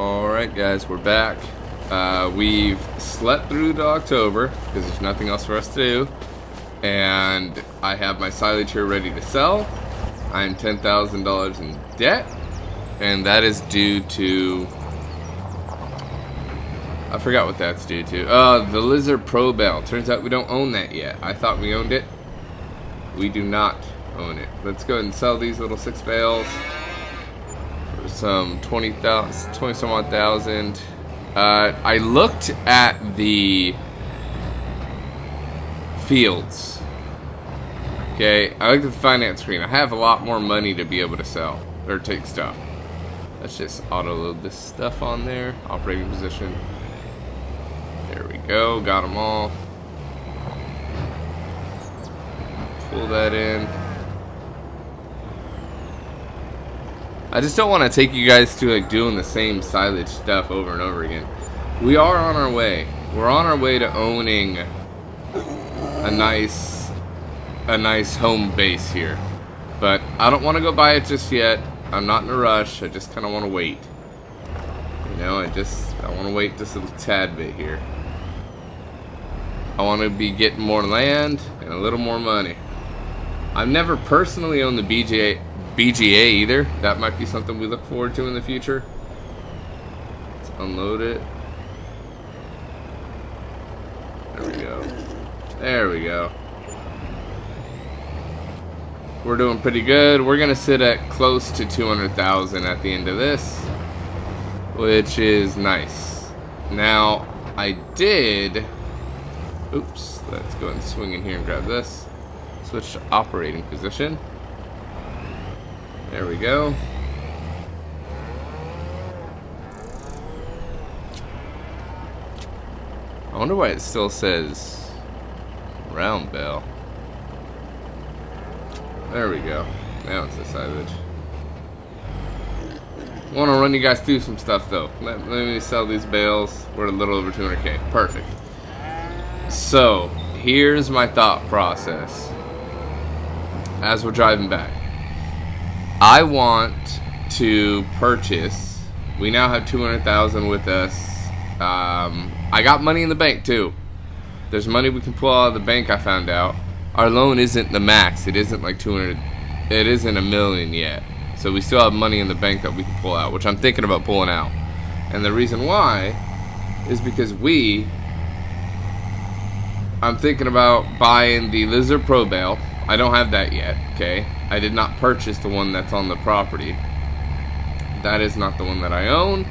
Alright guys, we're back. We've slept through to October because there's nothing else for us to do. And I have my silage here ready to sell. I'm $10,000 in debt. And that is due to... I forgot what that's due to. The Lizard Pro Bale. Turns out we don't own that yet. I thought we owned it. We do not own it. Let's go ahead and sell these little 6 bales. Some 20 some odd thousand. I looked at the fields. Okay, I looked at the finance screen. I have a lot more money to be able to sell or take stuff. Let's just auto load this stuff on there. Operating position. There we go. Got them all. Pull that in. I just don't want to take you guys to like doing the same silage stuff over and over again. We are on our way. We're on our way to owning a nice home base here. But I don't want to go buy it just yet. I'm not in a rush. I just kind of want to wait. You know, I want to wait just a tad bit here. I want to be getting more land and a little more money. I've never personally owned the BGA either. That might be something we look forward to in the future. Let's unload it. There we go. There we go. We're doing pretty good. We're gonna sit at close to 200,000 at the end of this, which is nice. Now I did. Oops. Let's go and swing in here and grab this. Switch to operating position. There we go. I wonder why it still says round bale. There we go. Now it's the silage. I want to run you guys through some stuff though. Let me sell these bales. We're a little over 200K. Perfect. So here's my thought process as we're driving back. I want to purchase. We now have 200,000 with us. I got money in the bank too. There's money we can pull out of the bank. I found out our loan isn't the max. It isn't like 200. It isn't $1 million yet. So we still have money in the bank that we can pull out, which I'm thinking about pulling out. And the reason why is because I'm thinking about buying the Lizard Pro Bale. I don't have that yet, okay? I did not purchase the one that's on the property. That is not the one that I own.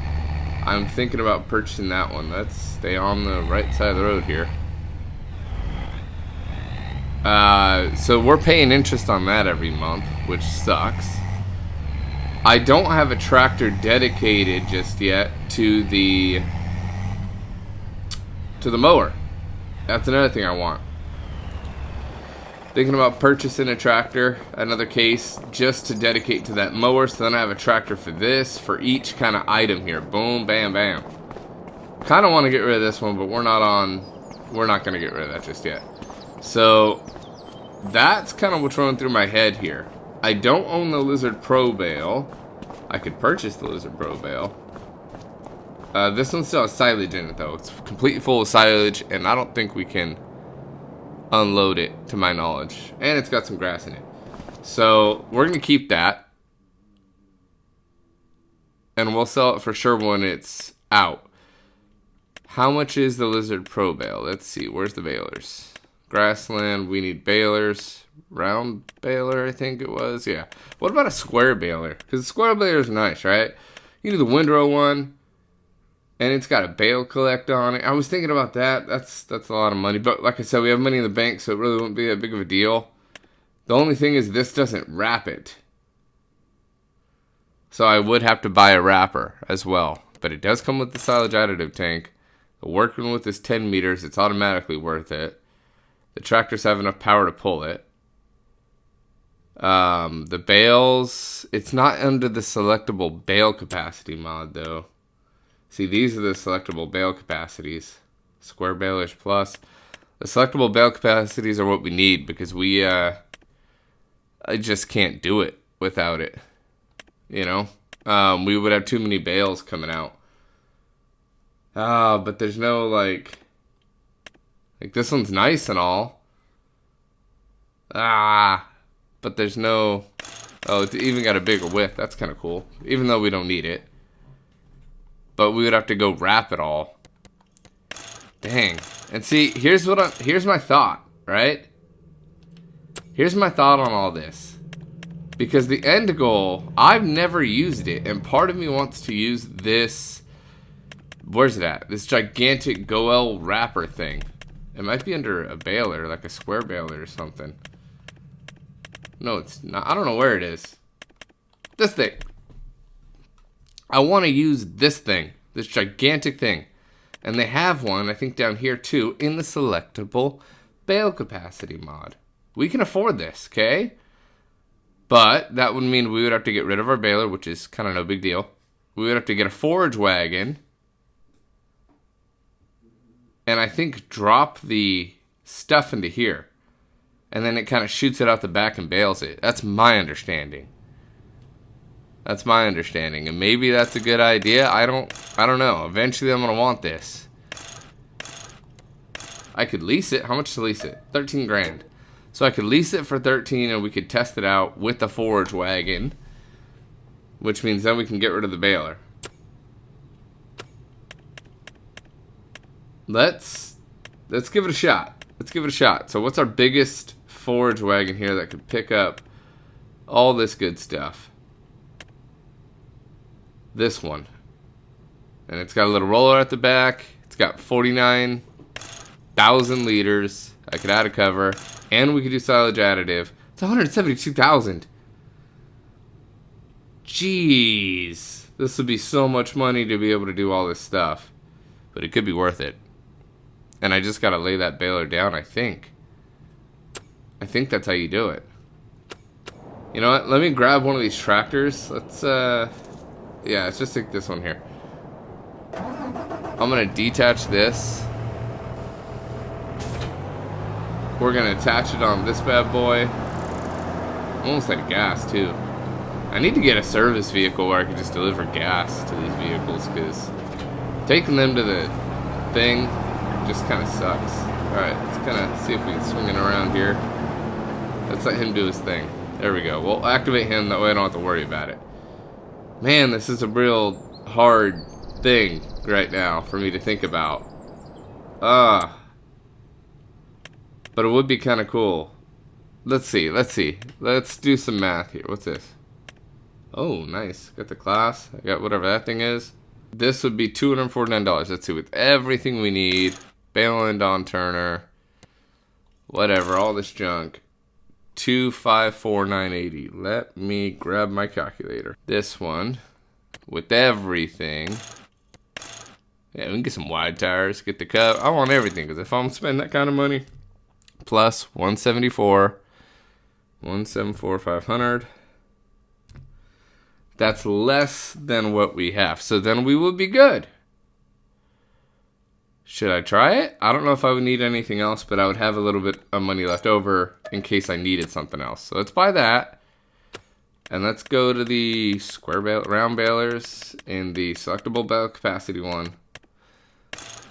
I'm thinking about purchasing that one. Let's stay on the right side of the road here. So we're paying interest on that every month, which sucks. I don't have a tractor dedicated just yet to the mower. That's another thing I want. Thinking about purchasing a tractor, another case, just to dedicate to that mower. So then I have a tractor for this, for each kind of item here. Boom, bam, bam. Kind of want to get rid of this one, but we're not going to get rid of that just yet. So that's kind of what's running through my head here. I don't own the Lizard Pro Bale. I could purchase the Lizard Pro Bale. This one still has silage in it though. It's completely full of silage, and I don't think we can unload it to my knowledge. And it's got some grass in it. So we're going to keep that. And we'll sell it for sure when it's out. How much is the Lizard Pro Bale? Let's see. Where's the balers? Grassland. We need balers. Round baler, I think it was. Yeah. What about a square baler? Because the square baler is nice, right? You do the windrow one. And it's got a bale collect on it. I was thinking about that. That's a lot of money. But like I said, we have money in the bank, so it really wouldn't be that big of a deal. The only thing is this doesn't wrap it. So I would have to buy a wrapper as well. But it does come with the silage additive tank. Working with this 10 meters, it's automatically worth it. The tractors have enough power to pull it. The bales, it's not under the selectable bale capacity mod though. See, these are the selectable bale capacities. Square balers plus. The selectable bale capacities are what we need because I just can't do it without it. You know? We would have too many bales coming out. Ah, but there's no, like this one's nice and all. Ah, but there's no... Oh, it's even got a bigger width. That's kind of cool. Even though we don't need it. But we would have to go wrap it all. Dang. And see, here's my thought, right? Here's my thought on all this. Because the end goal, I've never used it. And part of me wants to use this... Where's it at? This gigantic Göweil wrapper thing. It might be under a baler, like a square baler or something. No, it's not. I don't know where it is. This thing. I want to use this thing. This gigantic thing. And they have one, I think, down here too, in the selectable bale capacity mod. We can afford this, okay? But that would mean we would have to get rid of our baler, which is kind of no big deal. We would have to get a forage wagon. And I think drop the stuff into here. And then it kind of shoots it out the back and bales it. That's my understanding. That's my understanding. And maybe that's a good idea. I don't know. Eventually I'm going to want this. I could lease it. How much to lease it? 13 grand. So I could lease it for 13 and we could test it out with the forage wagon. Which means then we can get rid of the baler. Let's give it a shot. Let's give it a shot. So what's our biggest forage wagon here that could pick up all this good stuff? This one. And it's got a little roller at the back. It's got 49,000 liters. I could add a cover. And we could do silage additive. It's 172,000. Jeez. This would be so much money to be able to do all this stuff. But it could be worth it. And I just gotta lay that baler down, I think. I think that's how you do it. You know what? Let me grab one of these tractors. Let's, yeah, let's just take this one here. I'm gonna detach this. We're gonna attach it on this bad boy. Almost out of gas, too. I need to get a service vehicle where I can just deliver gas to these vehicles, because taking them to the thing just kind of sucks. Alright, let's kind of see if we can swing it around here. Let's let him do his thing. There we go. We'll activate him, that way I don't have to worry about it. Man, this is a real hard thing right now for me to think about. But it would be kind of cool. Let's see. Let's do some math here. What's this? Oh, nice. Got the class. I got whatever that thing is. This would be $249. Let's see, with everything we need. Bale and Don Turner. Whatever, all this junk. 254,980. Let me grab my calculator. This one, with everything. Yeah, we can get some wide tires, get the cup. I want everything, because if I'm spending that kind of money, plus 174,500. That's less than what we have. So then we will be good. Should I try it? I don't know if I would need anything else, but I would have a little bit of money left over in case I needed something else. So let's buy that. And let's go to the round balers in the selectable bale capacity one.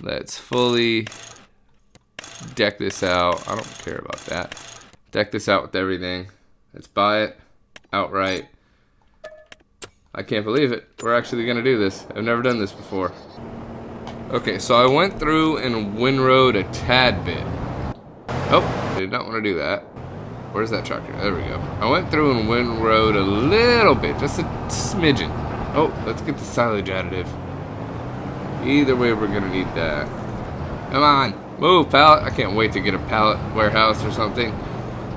Let's fully deck this out. I don't care about that. Deck this out with everything. Let's buy it outright. I can't believe it. We're actually going to do this. I've never done this before. Okay, so I went through and windrowed a tad bit. Oh, I did not want to do that. Where's that tractor? There we go. I went through and windrowed a little bit, just a smidgen. Oh, let's get the silage additive. Either way, we're going to need that. Come on, move, pallet. I can't wait to get a pallet warehouse or something.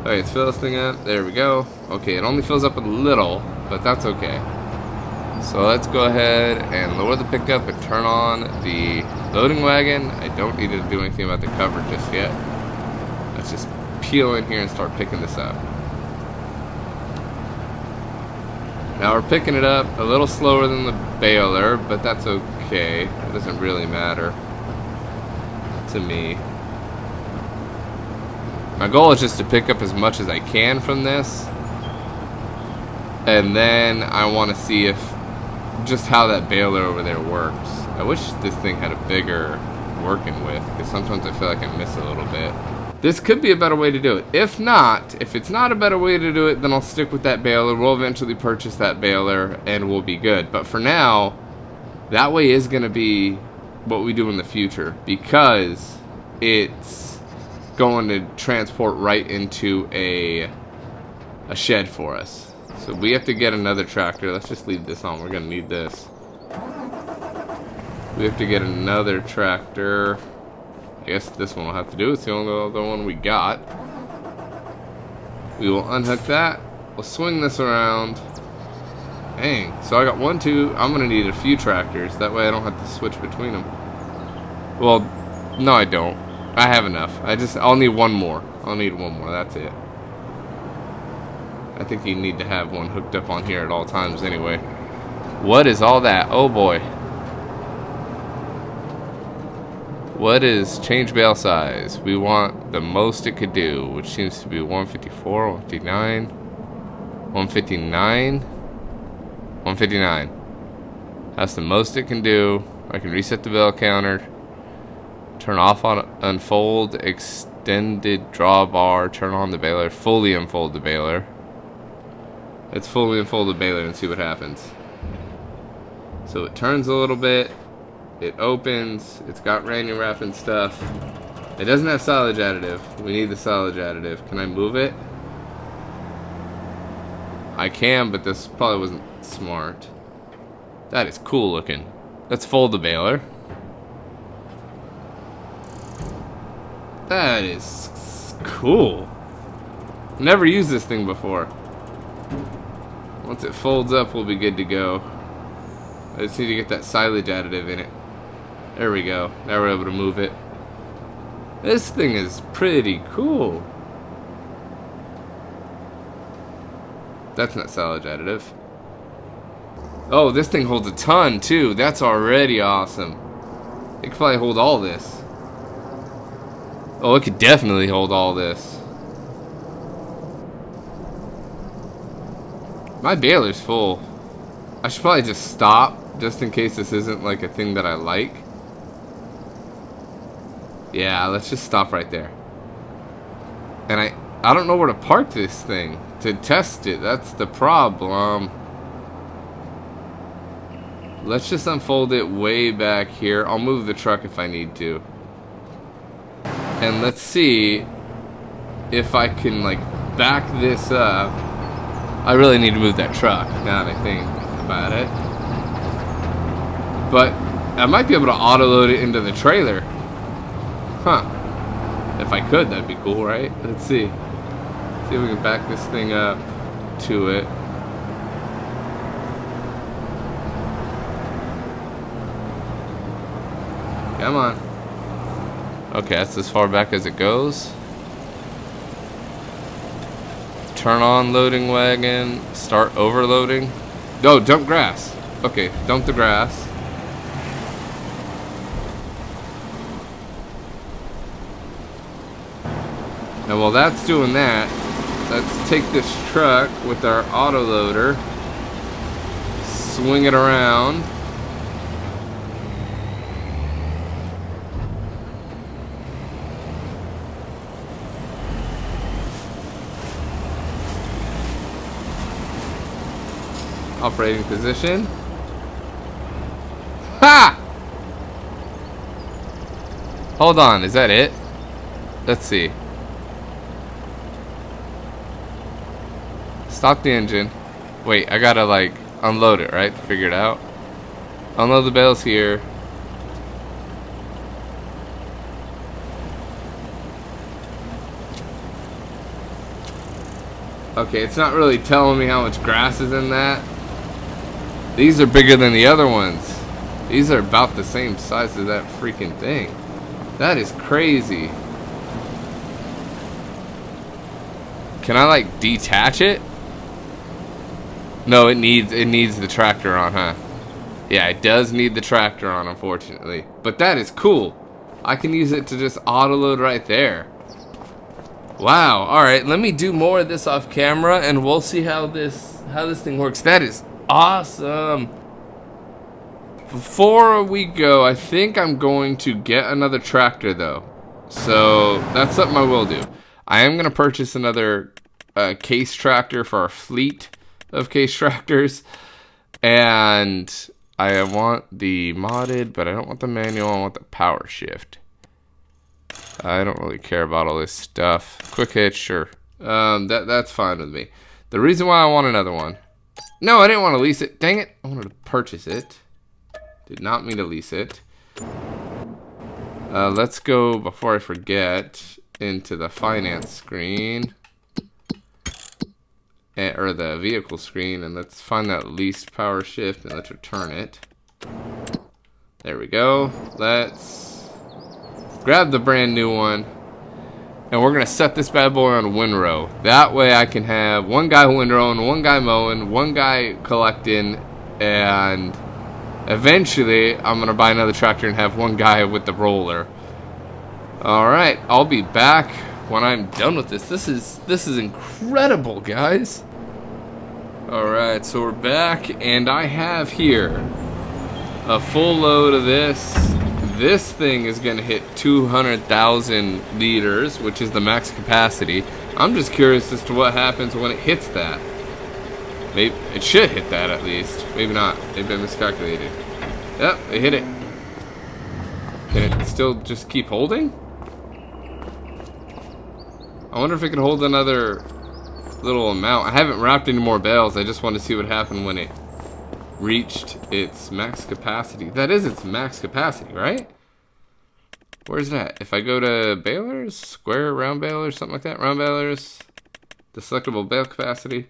Okay, let's fill this thing up. There we go. Okay, it only fills up a little, but that's okay. So let's go ahead and lower the pickup and turn on the loading wagon. I don't need to do anything about the cover just yet. Let's just peel in here and start picking this up. Now we're picking it up a little slower than the baler, but that's okay. It doesn't really matter to me. My goal is just to pick up as much as I can from this. And then I want to see if just how that baler over there works. I wish this thing had a bigger working width, because sometimes I feel like I miss a little bit. This could be a better way to do it. If not, if it's not a better way to do it, then I'll stick with that baler. We'll eventually purchase that baler, and we'll be good. But for now, that way is going to be what we do in the future, because it's going to transport right into a shed for us. So we have to get another tractor. Let's just leave this on. We're going to need this. We have to get another tractor. I guess this one will have to do. It's the only other one we got. We will unhook that. We'll swing this around. Dang. So I got 1, 2. I'm going to need a few tractors. That way I don't have to switch between them. Well, no I don't. I have enough. I'll need one more. I'll need one more. That's it. I think you need to have one hooked up on here at all times anyway. What is all that? Oh boy. What is change bale size? We want the most it could do, which seems to be 154, 159, 159, 159. That's the most it can do. I can reset the bale counter. Turn off on unfold, extended drawbar, turn on the baler, fully unfold the baler. Let's fully unfold the baler and see what happens. So it turns a little bit. It opens. It's got rain wrap and stuff. It doesn't have silage additive. We need the silage additive. Can I move it? I can, but this probably wasn't smart. That is cool looking. Let's fold the baler. That is cool. Never used this thing before. Once it folds up, we'll be good to go. I just need to get that silage additive in it. There we go. Now we're able to move it. This thing is pretty cool. That's not silage additive. Oh, this thing holds a ton too. That's already awesome. It could probably hold all this. Oh, it could definitely hold all this. My baler's full. I should probably just stop, just in case this isn't like a thing that I like. Yeah, let's just stop right there. And I don't know where to park this thing to test it. That's the problem. Let's just unfold it way back here. I'll move the truck if I need to. And let's see if I can like back this up. I really need to move that truck now that I think about it. But I might be able to auto load it into the trailer. Huh. If I could, that'd be cool, right? Let's see. See if we can back this thing up to it. Come on. Okay, that's as far back as it goes. Turn on loading wagon. Start overloading. No, dump grass. Okay, dump the grass. And while that's doing that, let's take this truck with our autoloader, swing it around. Operating position. Ha! Hold on, is that it? Let's see. Stop the engine. Wait, I gotta like unload it, right? Figure it out. Unload the bales here. Okay, it's not really telling me how much grass is in that. These are bigger than the other ones. These are about the same size as that freaking thing. That is crazy. Can I like detach it? No, it needs the tractor on, huh? Yeah, it does need the tractor on, unfortunately. But that is cool. I can use it to just auto load right there. Wow. All right, let me do more of this off camera and we'll see how this thing works. That is awesome. before we go, I think I'm going to get another tractor, though. So that's something I will do. I am going to purchase another case tractor for our fleet of case tractors. And I want the modded, but I don't want the manual. I want the power shift. I don't really care about all this stuff. Quick hitch, sure. That's fine with me. The reason why I want another one. No, I didn't want to lease it. Dang it. I wanted to purchase it. Did not mean to lease it. Let's go, before I forget, into the finance screen. Or the vehicle screen. And let's find that leased power shift and let's return it. There we go. Let's grab the brand new one. And we're going to set this bad boy on windrow. That way I can have one guy windrowing, one guy mowing, one guy collecting, and eventually I'm going to buy another tractor and have one guy with the roller. Alright, I'll be back when I'm done with this. This is incredible, guys. Alright, so we're back, and I have here a full load of this. This thing is going to hit 200,000 liters, which is the max capacity. I'm just curious as to what happens when it hits that. Maybe it should hit that at least. Maybe not. Maybe I miscalculated. Yep, it hit it. Can it still just keep holding? I wonder if it can hold another little amount. I haven't wrapped any more bales. I just wanted to see what happened when it reached its max capacity. That is its max capacity, right? Where's that? If I go to balers, square round balers, something like that, round balers, the selectable bale capacity,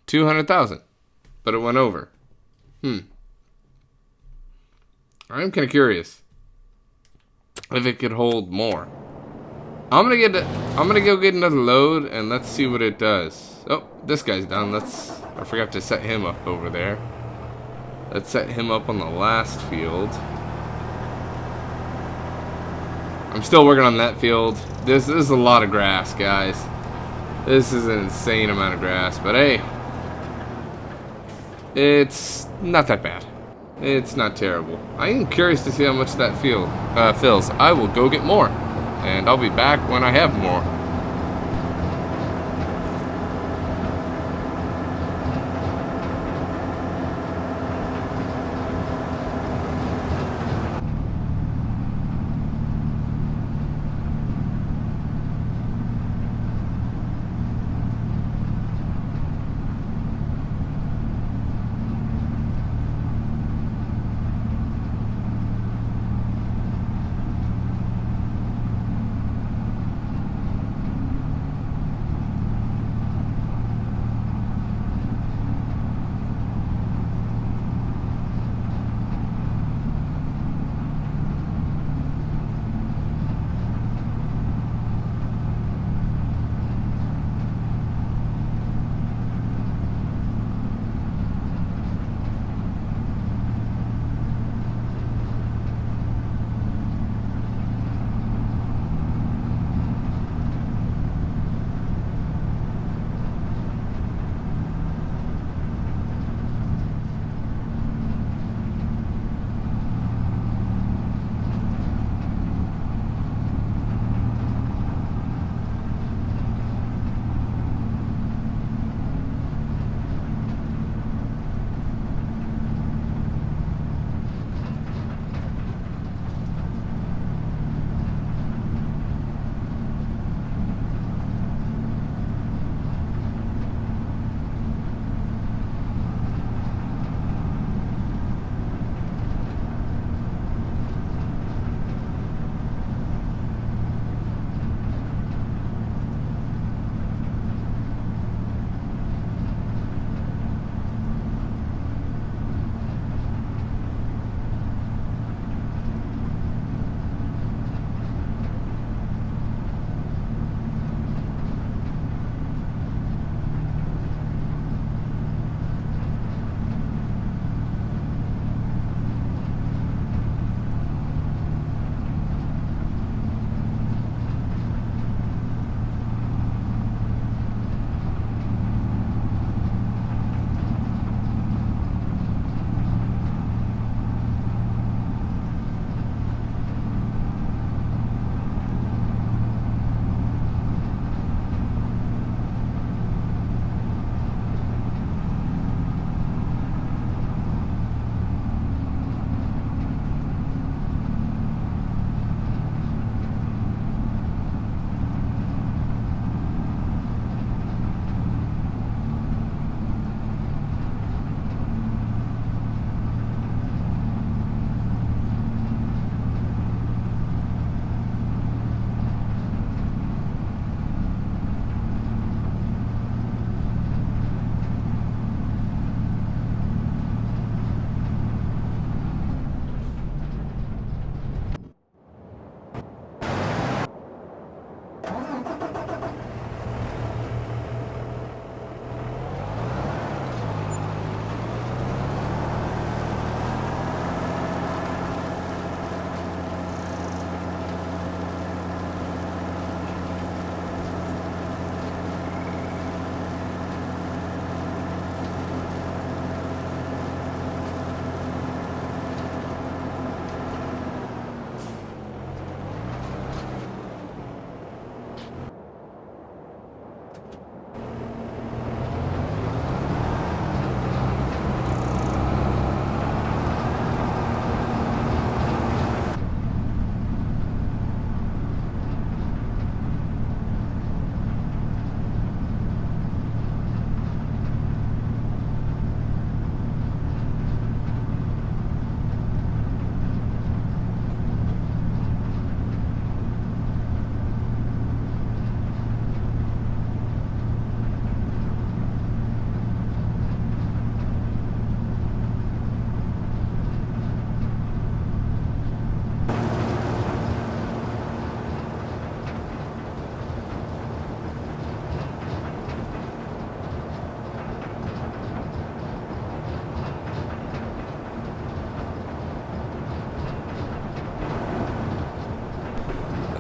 200,000, but it went over. I'm kind of curious if it could hold more. I'm gonna go get another load and let's see what it does. Oh, this guy's done. I forgot to set him up over there. Let's set him up on the last field. I'm still working on that field. This is a lot of grass, guys. This is an insane amount of grass, but hey, it's not that bad. It's not terrible. I am curious to see how much that field fills. I will go get more, and I'll be back when I have more.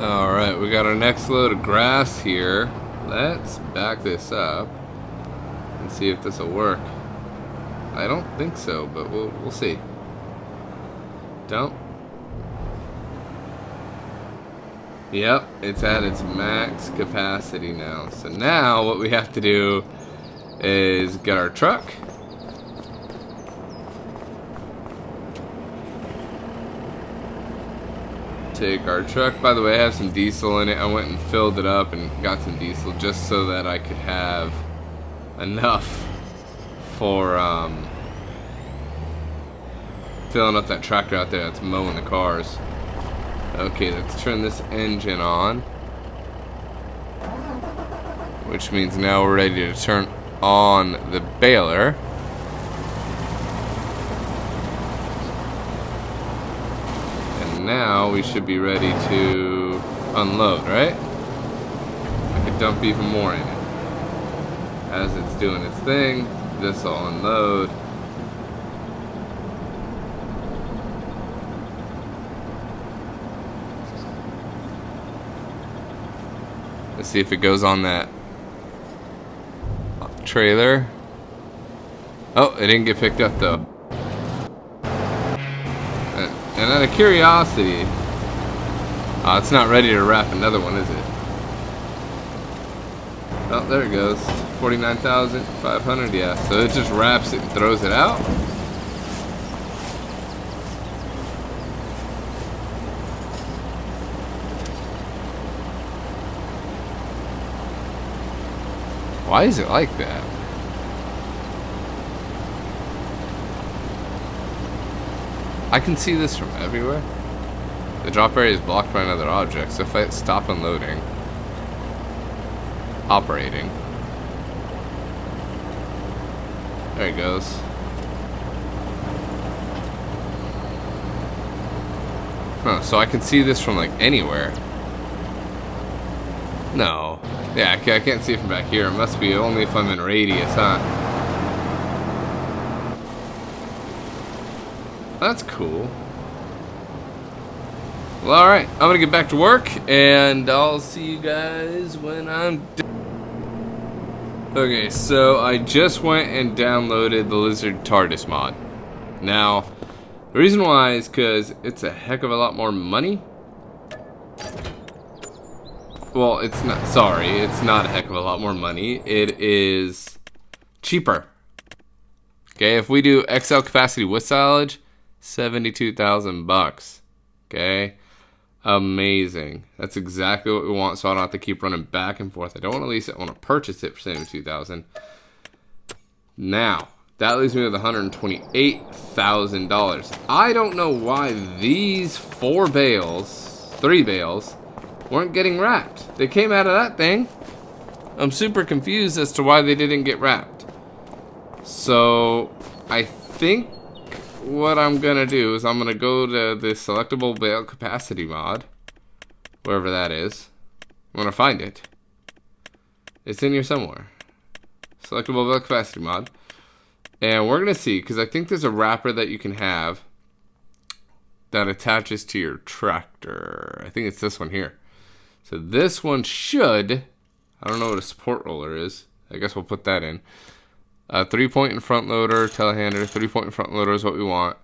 Alright, we got our next load of grass here. Let's back this up and see if this will work. I don't think so, but we'll see. Don't. Yep, it's at its max capacity now. So now what we have to do is get our truck. Take our truck. By the way, I have some diesel in it. I went and filled it up and got some diesel just so that I could have enough for filling up that tractor out there that's mowing the cars. Okay, let's turn this engine on, which means now we're ready to turn on the baler. And now we should be ready to unload, right? I could dump even more in it. As it's doing its thing, this will unload. Let's see if it goes on that trailer. Oh, it didn't get picked up though. And out of curiosity, it's not ready to wrap another one, is it? Oh, there it goes. 49,500, yeah. So it just wraps it and throws it out. Why is it like that? I can see this from everywhere. The drop area is blocked by another object, so if I stop unloading, operating, there it goes. Huh, so I can see this from like anywhere. No. Yeah, I can't see it from back here. It must be only if I'm in radius, huh? That's cool. Well, alright. I'm gonna get back to work, and I'll see you guys when I'm done. Okay, so I just went and downloaded the Lizard TARDIS mod. Now, the reason why is because it's a heck of a lot more money. Well, it's not, sorry, it's not a heck of a lot more money. It is cheaper. Okay, if we do XL capacity with silage, 72,000 bucks. Okay, amazing. That's exactly what we want, so I don't have to keep running back and forth. I don't want to lease it, I want to purchase it for 72,000. Now, that leaves me with $128,000. I don't know why these 3 bales, weren't getting wrapped. They came out of that thing. I'm super confused as to why they didn't get wrapped. So I think what I'm gonna do is I'm gonna go to the selectable bale capacity mod, wherever that is. I'm gonna find it. It's in here somewhere. Selectable bale capacity mod. And we're gonna see, because I think there's a wrapper that you can have that attaches to your tractor. I think it's this one here. So this one should, I don't know what a support roller is. I guess we'll put that in. 3-point in front loader, telehandler, 3-point in front loader is what we want.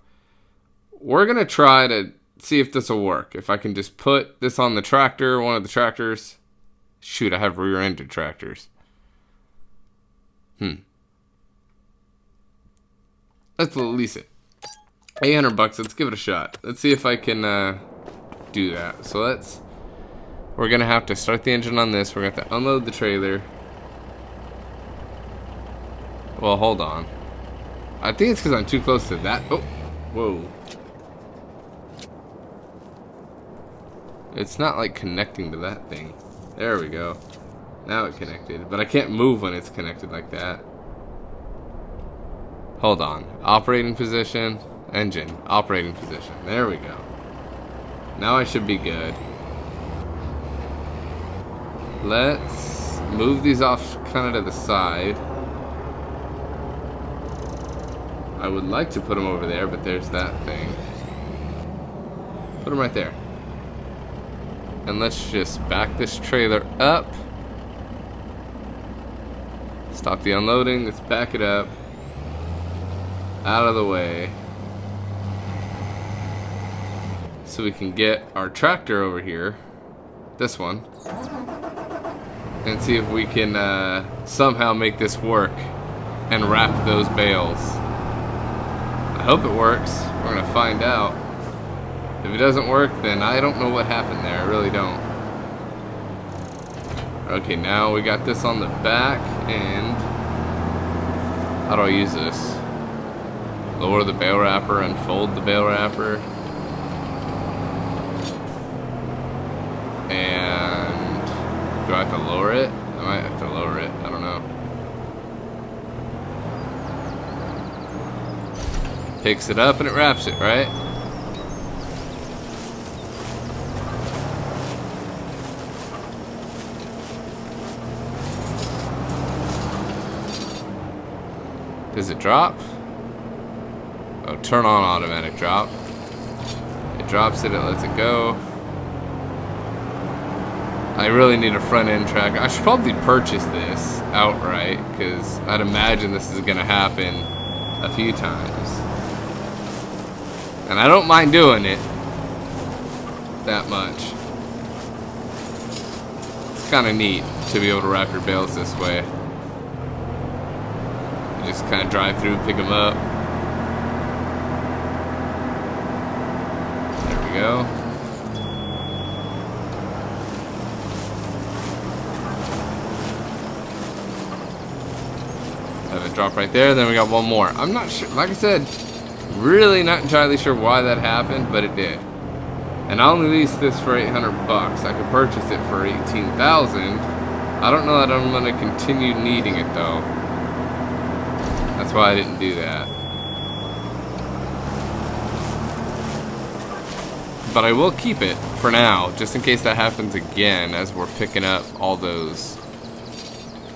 We're going to try to see if this will work. If I can just put this on the tractor, one of the tractors. Shoot, I have rear-ended tractors. Let's lease it. 800 bucks, let's give it a shot. Let's see if I can do that. So we're going to have to start the engine on this. We're going to have to unload the trailer. Well, hold on. I think it's because I'm too close to that. Oh, whoa. It's not like connecting to that thing. There we go. Now it connected. But I can't move when it's connected like that. Hold on. Operating position. Engine. Operating position. There we go. Now I should be good. Let's move these off kind of to the side. I would like to put them over there, but there's that thing. Put them right there. And let's just back this trailer up. Stop the unloading. Let's back it up. Out of the way. So we can get our tractor over here. This one. And see if we can somehow make this work. And wrap those bales. I hope it works. We're going to find out. If it doesn't work, then I don't know what happened there. I really don't. Okay, now we got this on the back, and how do I use this? Lower the bale wrapper, unfold the bale wrapper. And do I have to lower it? I might have to lower it. I don't know. Picks it up and it wraps it, right? Does it drop? Oh, turn on automatic drop. It drops it, it lets it go. I really need a front end tracker. I should probably purchase this outright, because I'd imagine this is going to happen a few times. And I don't mind doing it that much. It's kind of neat to be able to wrap your bales this way. Just kind of drive through, pick them up. There we go. Have it drop right there. Then we got one more. I'm not sure. Like I said, really not entirely sure why that happened, but it did. And I only leased this for $800. I could purchase it for $18,000. I don't know that I'm going to continue needing it though. That's why I didn't do that. But I will keep it for now, just in case that happens again as we're picking up all those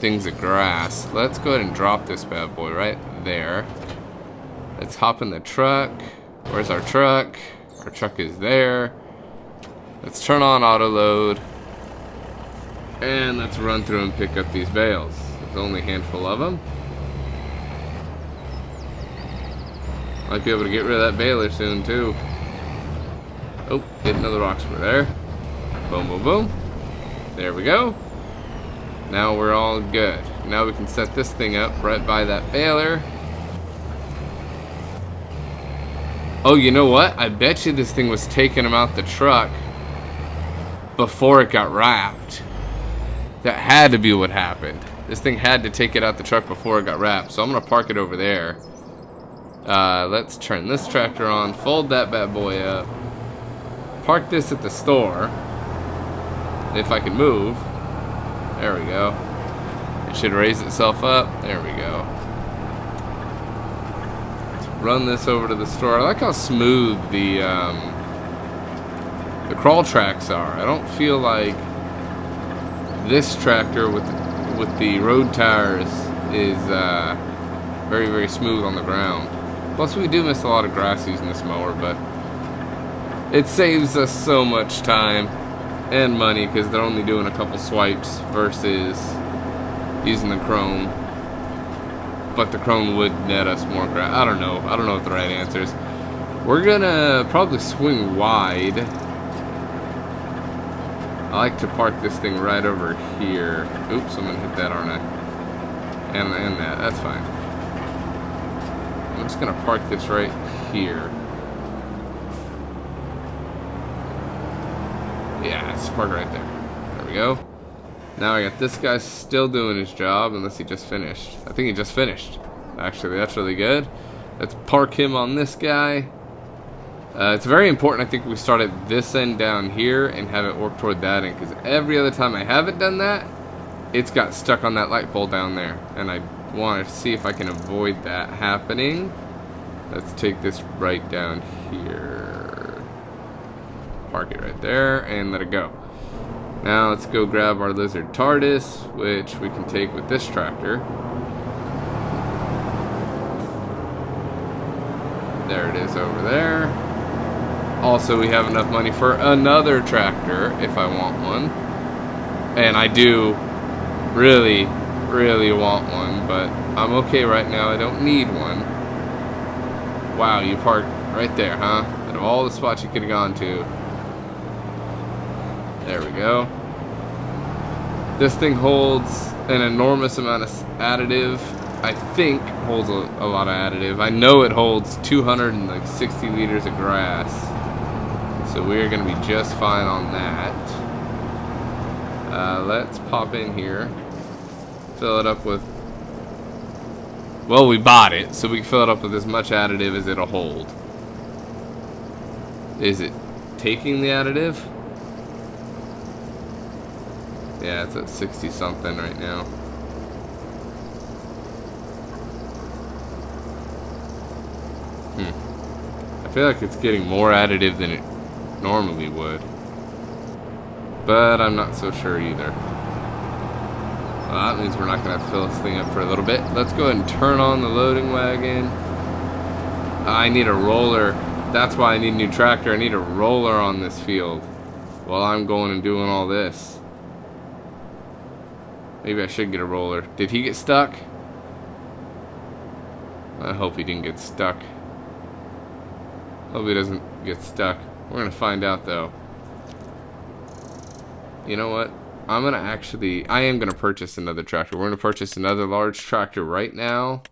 things of grass. Let's go ahead and drop this bad boy right there. Let's hop in the truck. Where's our truck? Our truck is there. Let's turn on auto load. And let's run through and pick up these bales. There's only a handful of them. Might be able to get rid of that baler soon too. Oh, didn't know the rocks were there. Boom, boom, boom. There we go. Now we're all good. Now we can set this thing up right by that baler. Oh, you know what? I bet you this thing was taking them out the truck before it got wrapped. That had to be what happened. This thing had to take it out the truck before it got wrapped. So I'm going to park it over there. Let's turn this tractor on, fold that bad boy up, park this at the store, if I can move. There we go. It should raise itself up. There we go. Let's run this over to the store. I like how smooth the crawl tracks are. I don't feel like this tractor with the road tires is very, very smooth on the ground. Plus, we do miss a lot of grass using this mower, but it saves us so much time and money because they're only doing a couple swipes versus using the chrome. But the chrome would net us more grass. I don't know what the right answer is. We're gonna probably swing wide. I like to park this thing right over here. Oops, I'm gonna hit that, aren't I? And that. That's fine. I'm just gonna park this right here. Yeah, let's park right there. There we go. Now I got this guy still doing his job, unless he just finished. I think he just finished. Actually, that's really good. Let's park him on this guy. It's very important, I think, we start at this end down here and have it work toward that end, because every other time I haven't done that, it's got stuck on that light pole down there, and I want to see if I can avoid that happening. Let's take this right down here. Park it right there and let it go. Now let's go grab our Lizard TARDIS, which we can take with this tractor. There it is over there. Also, we have enough money for another tractor if I want one. And I do really, really want one, but I'm okay right now. I don't need one. Wow, you parked right there, huh? Out of all the spots you could have gone to. There we go. This thing holds an enormous amount of additive. I think holds a lot of additive. I know it holds 260 liters of grass. So we're going to be just fine on that. Let's pop in here. Fill it up with... Well, we bought it, so we can fill it up with as much additive as it'll hold. Is it taking the additive? Yeah, it's at 60 something right now. I feel like it's getting more additive than it normally would. But I'm not so sure either. Well, that means we're not going to fill this thing up for a little bit. Let's go ahead and turn on the loading wagon. I need a roller. That's why I need a new tractor. I need a roller on this field while I'm going and doing all this. Maybe I should get a roller. Did he get stuck? I hope he didn't get stuck. Hope he doesn't get stuck. We're gonna find out though. You know what? I am gonna purchase another tractor. We're gonna purchase another large tractor right now.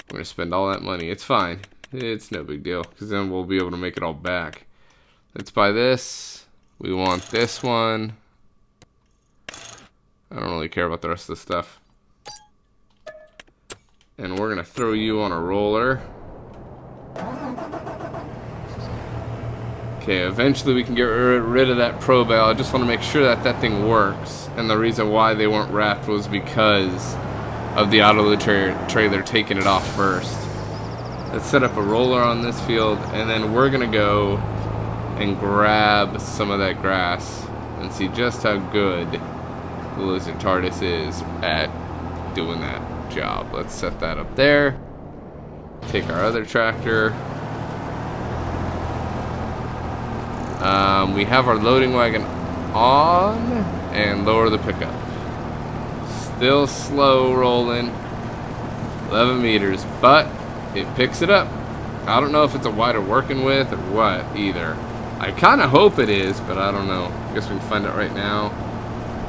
We're gonna spend all that money. It's fine. It's no big deal, because then we'll be able to make it all back. Let's buy this. We want this one. I don't really care about the rest of the stuff. And we're gonna throw you on a roller. Okay, eventually we can get rid of that Pro Bale. I just want to make sure that that thing works. And the reason why they weren't wrapped was because of the auto load trailer taking it off first. Let's set up a roller on this field, and then we're gonna go and grab some of that grass and see just how good the Lizard TARDIS is at doing that job. Let's set that up there. Take our other tractor. We have our loading wagon on, and lower the pickup. Still slow rolling, 11 meters, but it picks it up. I don't know if it's a wider working width or what either. I kind of hope it is, but I don't know. I guess we can find out right now.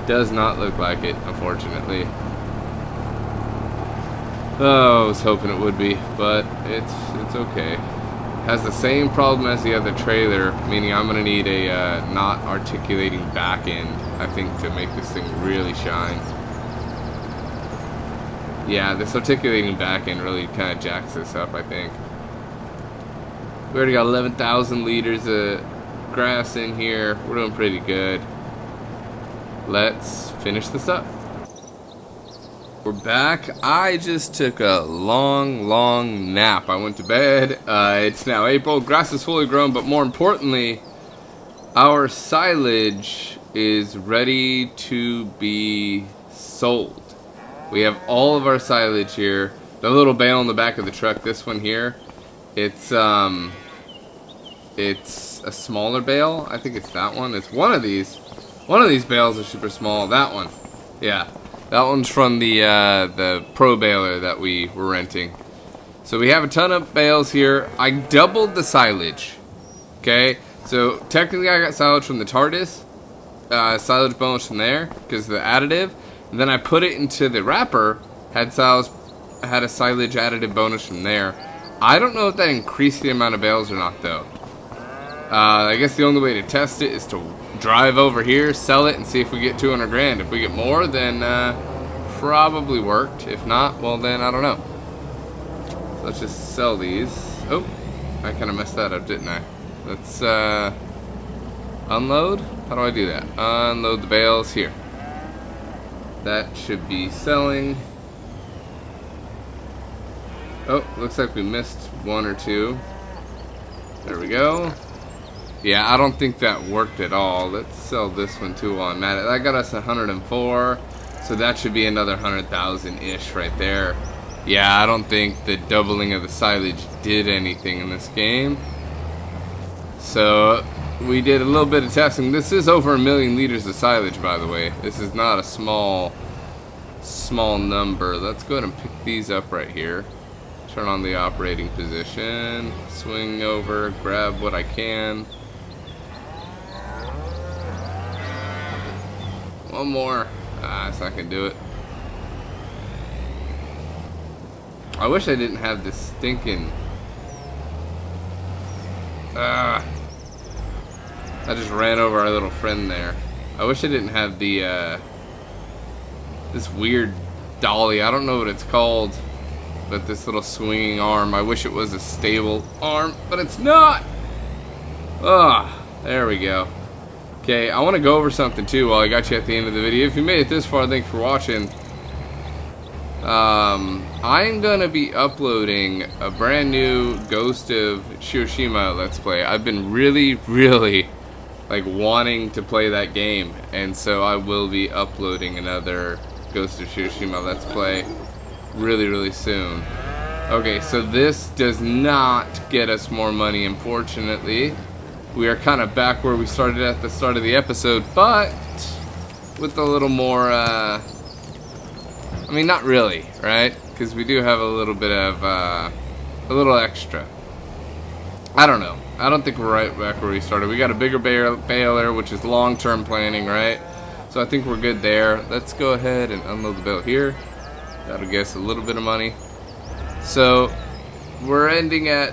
Does not look like it, unfortunately. Oh, I was hoping it would be, but it's okay. Has the same problem as the other trailer, meaning I'm gonna need a not articulating back end, I think, to make this thing really shine. Yeah, this articulating back end really kind of jacks this up, I think. We already got 11,000 liters of grass in here. We're doing pretty good. Let's finish this up. We're back. I just took a long nap. I went to bed. It's now April. Grass is fully grown, but more importantly, our silage is ready to be sold. We have all of our silage here. The little bale in the back of the truck, this one here, it's a smaller bale. I think it's that one. It's one of these. One of these bales is super small. That one. Yeah. That one's from the Pro Baler that we were renting. So we have a ton of bales here. I doubled the silage. Okay? So technically I got silage from the TARDIS. Silage bonus from there because of the additive. And then I put it into the wrapper. Had a silage additive bonus from there. I don't know if that increased the amount of bales or not though. I guess the only way to test it is to drive over here, sell it, and see if we get 200 grand. If we get more, then probably worked. If not, well then I don't know. So let's just sell these. Oh, I kind of messed that up, didn't I? Let's unload. How do I do that? Unload the bales here. That should be selling. Oh, looks like we missed one or two. There we go. Yeah, I don't think that worked at all. Let's sell this one too while I'm at it. That got us 104, so that should be another 100,000-ish right there. Yeah, I don't think the doubling of the silage did anything in this game. So we did a little bit of testing. This is over 1 million liters of silage, by the way. This is not a small number. Let's go ahead and pick these up right here. Turn on the operating position. Swing over, grab what I can. One more. That's not gonna do it. I wish I didn't have this stinking. I just ran over our little friend there. I wish I didn't have the this weird dolly. I don't know what it's called, but this little swinging arm. I wish it was a stable arm, but it's not. There we go. Okay, I want to go over something too while I got you at the end of the video. If you made it this far, thanks for watching. I'm gonna be uploading a brand new Ghost of Tsushima Let's Play. I've been really like wanting to play that game, and so I will be uploading another Ghost of Tsushima Let's Play really soon. Okay, so this does not get us more money, unfortunately. We are kind of back where we started at the start of the episode, but with a little more, I mean, not really, right? Because we do have a little bit of, a little extra. I don't know. I don't think we're right back where we started. We got a bigger baler, which is long-term planning, right? So I think we're good there. Let's go ahead and unload the bale here. That'll get us a little bit of money. So we're ending at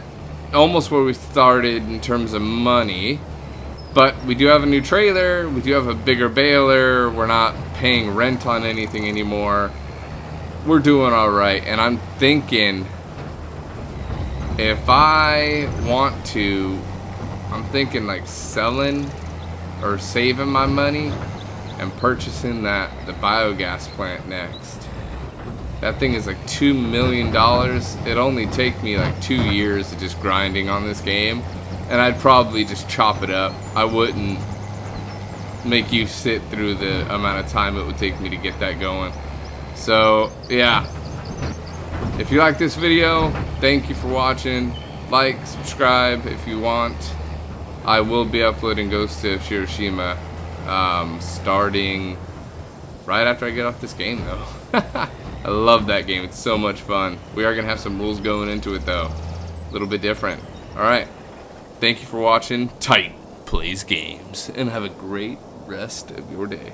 almost where we started in terms of money, but we do have a new trailer, we do have a bigger baler, we're not paying rent on anything anymore. We're doing alright, and I'm thinking if I want to, I'm thinking like selling or saving my money and purchasing the biogas plant next. That thing is like $2 million. It'd only take me like 2 years of just grinding on this game, and I'd probably just chop it up. I wouldn't make you sit through the amount of time it would take me to get that going. So yeah, if you like this video, thank you for watching. Like, subscribe if you want. I will be uploading Ghost of Tsushima starting right after I get off this game though. I love that game. It's so much fun. We are going to have some rules going into it, though. A little bit different. Alright. Thank you for watching. Titan Plays Games. And have a great rest of your day.